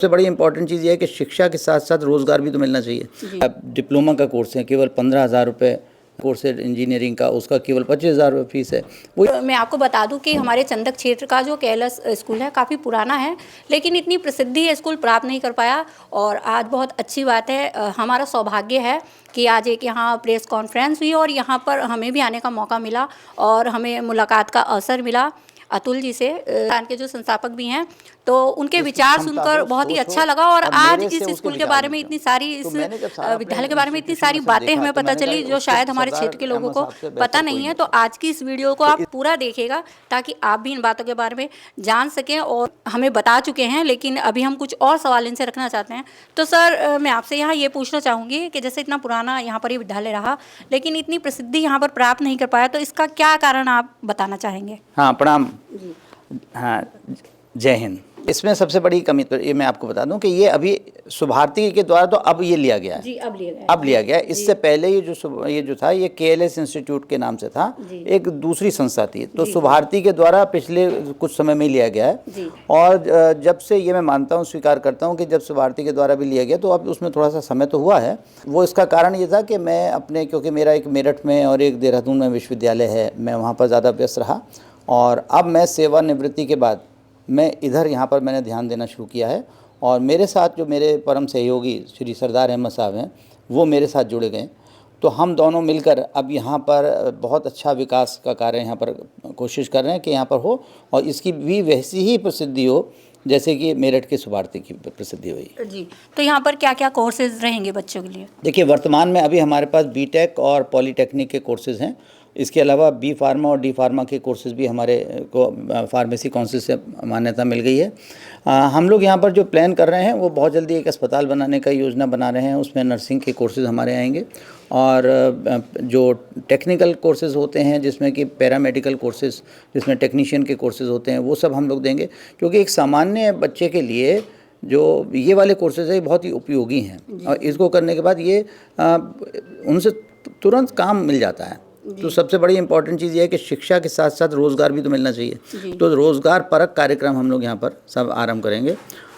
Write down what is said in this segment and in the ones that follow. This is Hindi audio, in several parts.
सबसे बड़ी इंपॉर्टेंट चीज़ ये है कि शिक्षा के साथ साथ रोज़गार भी तो मिलना चाहिए। अब डिप्लोमा का कोर्स है, केवल 15,000 रुपये कोर्स है इंजीनियरिंग का, उसका केवल 25,000 रुपये फीस है। वो मैं आपको बता दूं कि हमारे चंदक क्षेत्र का जो केएलएस स्कूल है काफ़ी पुराना है, लेकिन इतनी प्रसिद्धि ये स्कूल प्राप्त नहीं कर पाया। और आज बहुत अच्छी बात है, हमारा सौभाग्य है कि आज एक यहाँ प्रेस कॉन्फ्रेंस हुई और यहाँ पर हमें भी आने का मौका मिला और हमें मुलाकात का अवसर मिला अतुल जी से, के जो संस्थापक भी हैं, तो उनके विचार सुनकर बहुत ही अच्छा लगा। और आज इस स्कूल के बारे में इतनी सारी, इस विद्यालय के बारे में इतनी सारी बातें हमें पता चली जो शायद हमारे क्षेत्र के लोगों को पता नहीं है। तो आज की इस वीडियो को आप पूरा देखिएगा ताकि आप भी इन बातों के बारे में जान सकें। और हमें बता चुके हैं, लेकिन अभी हम कुछ और सवाल इनसे रखना चाहते हैं। तो सर, मैं आपसे यहाँ ये पूछना चाहूँगी कि जैसे इतना पुराना यहाँ पर ये विद्यालय रहा, लेकिन इतनी प्रसिद्धि यहाँ पर प्राप्त नहीं कर पाया, तो इसका क्या कारण आप बताना चाहेंगे? हाँ, प्रणाम। हाँ, जय हिंद। इसमें सबसे बड़ी कमी तो ये मैं आपको बता दूं कि ये अभी शुभारती के द्वारा तो अब ये लिया गया है जी, अब लिया गया है। इससे पहले ये जो था ये केएलएस इंस्टीट्यूट के नाम से था, एक दूसरी संस्था थी। तो शुभारती के द्वारा पिछले कुछ समय में लिया गया है। और जब से ये मैं मानता हूँ, स्वीकार करता हूँ कि जब शुभारती के द्वारा भी लिया गया तो अब उसमें थोड़ा सा समय तो हुआ है। वो इसका कारण ये था कि मैं अपने, क्योंकि मेरा एक मेरठ में और एक देहरादून में विश्वविद्यालय है, मैं वहाँ पर ज़्यादा व्यस्त रहा। और अब मैं सेवानिवृत्ति के बाद मैं इधर यहाँ पर मैंने ध्यान देना शुरू किया है। और मेरे साथ जो मेरे परम सहयोगी श्री सरदार अहमद साहब हैं, वो मेरे साथ जुड़े गए। तो हम दोनों मिलकर अब यहाँ पर बहुत अच्छा विकास का कार्य यहाँ पर कोशिश कर रहे हैं कि यहाँ पर हो और इसकी भी वैसी ही प्रसिद्धि हो जैसे कि मेरठ के शुभारती की प्रसिद्धि हुई जी। तो यहाँ पर क्या क्या कोर्सेज रहेंगे बच्चों के लिए? देखिए, वर्तमान में अभी हमारे पास बीटेक और पॉलीटेक्निक के कोर्सेज़ हैं। इसके अलावा बी फार्मा और डी फार्मा के कोर्सेज़ भी हमारे को फार्मेसी काउंसिल से मान्यता मिल गई है। हम लोग यहाँ पर जो प्लान कर रहे हैं वो बहुत जल्दी एक अस्पताल बनाने का योजना बना रहे हैं। उसमें नर्सिंग के कोर्सेज़ हमारे आएंगे और जो टेक्निकल कोर्सेज़ होते हैं जिसमें कि पैरामेडिकल कोर्सेज़, जिसमें टेक्नीशियन के कोर्सेज़ होते हैं, वो सब हम लोग देंगे। क्योंकि एक सामान्य बच्चे के लिए जो ये वाले कोर्सेज़ है बहुत ही उपयोगी हैं और इसको करने के बाद ये उनसे तुरंत काम मिल जाता है। तो सबसे बड़ी इंपॉर्टेंट चीज़ ये है कि शिक्षा के साथ साथ रोज़गार भी तो मिलना चाहिए। तो रोज़गार परक कार्यक्रम हम लोग यहाँ पर सब आरंभ करेंगे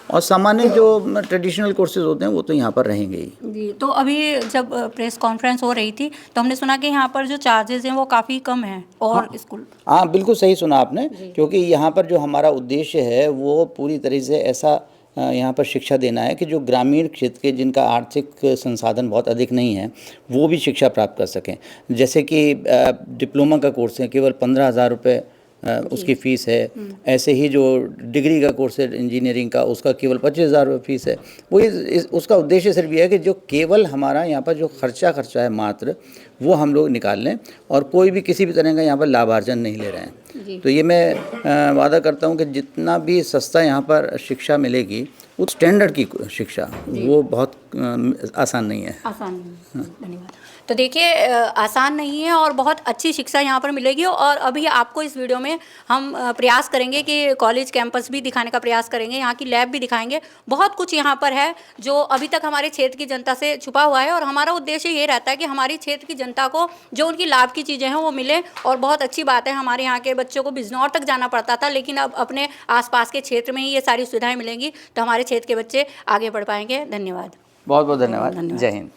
और सामान्य जो ट्रेडिशनल कोर्सेज होते हैं वो तो यहाँ पर रहेंगे ही। जी। तो अभी जब प्रेस कॉन्फ्रेंस हो रही थी तो हमने सुना कि यहाँ पर जो चार्जेस हैं वो काफ़ी कम हैं और स्कूल। हाँ, बिल्कुल सही सुना आपने। क्योंकि यहाँ पर जो हमारा उद्देश्य है वो पूरी तरह से ऐसा यहाँ पर शिक्षा देना है कि जो ग्रामीण क्षेत्र के जिनका आर्थिक संसाधन बहुत अधिक नहीं है वो भी शिक्षा प्राप्त कर सकें। जैसे कि डिप्लोमा का कोर्स है, केवल 15,000 रुपये उसकी फ़ीस है। ऐसे ही जो डिग्री का कोर्स है इंजीनियरिंग का, उसका केवल 25,000 रुपये फीस है। वो उसका उद्देश्य सिर्फ ये है कि जो केवल हमारा यहाँ पर जो खर्चा है मात्र, वो हम लोग निकाल लें और कोई भी किसी भी तरह का यहाँ पर लाभार्जन नहीं ले रहे हैं। तो ये मैं वादा करता हूँ कि जितना भी सस्ता यहाँ पर शिक्षा मिलेगी, उस स्टैंडर्ड की शिक्षा, वो बहुत आसान नहीं है। धन्यवाद। तो देखिए, आसान नहीं है और बहुत अच्छी शिक्षा यहाँ पर मिलेगी। और अभी आपको इस वीडियो में हम प्रयास करेंगे कि कॉलेज कैंपस भी दिखाने का प्रयास करेंगे, यहाँ की लैब भी दिखाएंगे। बहुत कुछ यहाँ पर है जो अभी तक हमारे क्षेत्र की जनता से छुपा हुआ है और हमारा उद्देश्य ये रहता है कि हमारी क्षेत्र की जनता को जो उनकी लाभ की चीज़ें हैं वो मिले। और बहुत अच्छी बात है, हमारे यहाँ के बच्चों को बिजनौर तक जाना पड़ता था, लेकिन अब अपने आसपास के क्षेत्र में ही ये सारी सुविधाएँ मिलेंगी तो हमारे क्षेत्र के बच्चे आगे बढ़ पाएंगे। धन्यवाद। बहुत बहुत धन्यवाद। जय हिंद।